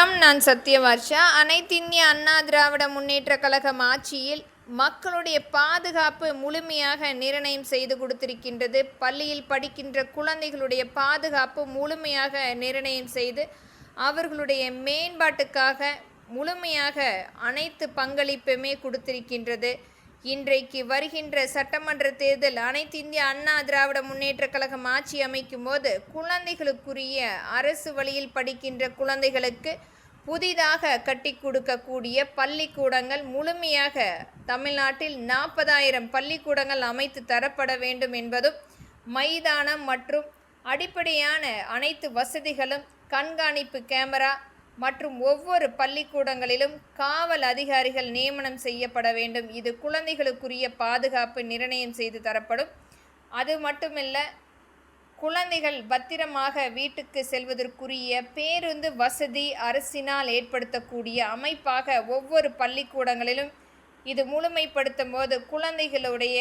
வணக்கம். நான் சத்யவர்ஷா. அனைத்திந்திய அண்ணா திராவிட முன்னேற்றக் கழகம் ஆட்சியில் மக்களுடைய பாதுகாப்பு முழுமையாக நிர்ணயம் செய்து கொடுத்திருக்கின்றது. பள்ளியில் படிக்கின்ற குழந்தைகளுடைய பாதுகாப்பு முழுமையாக நிர்ணயம் செய்து அவர்களுடைய மேம்பாட்டுக்காக முழுமையாக அனைத்து பங்களிப்புமே கொடுத்திருக்கின்றது. இன்றைக்கு வருகின்ற சட்டமன்ற தேர்தல் அனைத்து இந்திய அண்ணா திராவிட முன்னேற்றக் கழகம் ஆட்சி அமைக்கும் போது குழந்தைகளுக்குரிய அரசு வழியில் படிக்கின்ற குழந்தைகளுக்கு புதிதாக கட்டி கொடுக்கக்கூடிய பள்ளிக்கூடங்கள் முழுமையாக தமிழ்நாட்டில் 40,000 பள்ளிக்கூடங்கள் அமைத்து தரப்பட வேண்டும் என்பதும், மைதானம் மற்றும் அடிப்படையான அனைத்து வசதிகளும், கண்காணிப்பு கேமரா மற்றும் ஒவ்வொரு பள்ளிக்கூடங்களிலும் காவல் அதிகாரிகள் நியமனம் செய்யப்பட வேண்டும். இது குழந்தைகளுக்குரிய பாதுகாப்பு நிர்ணயம் செய்து தரப்படும். அது மட்டுமல்ல, குழந்தைகள் பத்திரமாக வீட்டுக்கு செல்வதற்குரிய பேருந்து வசதி அரசினால் ஏற்படுத்தக்கூடிய அமைப்பாக ஒவ்வொரு பள்ளிக்கூடங்களிலும் இது முழுமைப்படுத்தும் போது குழந்தைகளுடைய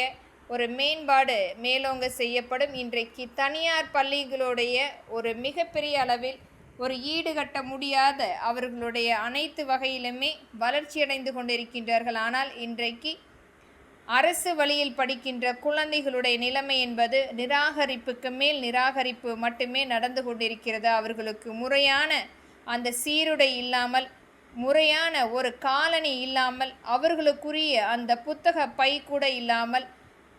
ஒரு மேம்பாடு மேலோங்க செய்யப்படும். இன்றைக்கு தனியார் பள்ளிகளுடைய ஒரு மிகப்பெரிய அளவில் ஒரு ஈடுகட்ட முடியாத அவர்களுடைய அனைத்து வகையிலுமே வளர்ச்சியடைந்து கொண்டிருக்கின்றார்கள். ஆனால் இன்றைக்கு அரசு வழியில் படிக்கின்ற குழந்தைகளுடைய நிலைமை என்பது நிராகரிப்புக்கு மேல் நிராகரிப்பு மட்டுமே நடந்து கொண்டிருக்கிறது. அவர்களுக்கு முறையான அந்த சீருடை இல்லாமல், முறையான ஒரு காலணி இல்லாமல், அவர்களுக்குரிய அந்த புத்தக பை கூட இல்லாமல்,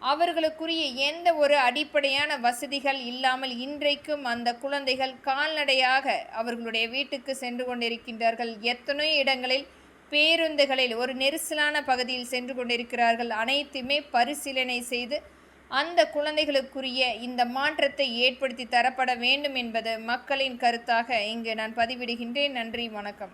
அவர்களுக்குரிய எந்த ஒரு அடிப்படையான வசதிகள் இல்லாமல் இன்றைக்கும் அந்த குழந்தைகள் கால்நடையாக அவர்களுடைய வீட்டுக்கு சென்று கொண்டிருக்கின்றார்கள். எத்தனையோ இடங்களில் பேருந்துகளில் ஒரு நெரிசலான பகுதியில் சென்று கொண்டிருக்கிறார்கள். அனைத்துமே பரிசீலனை செய்து அந்த குழந்தைகளுக்குரிய இந்த மாற்றத்தை ஏற்படுத்தி தரப்பட வேண்டும் என்பது மக்களின் கருத்தாக இங்கு நான் பதிவிடுகின்றேன். நன்றி, வணக்கம்.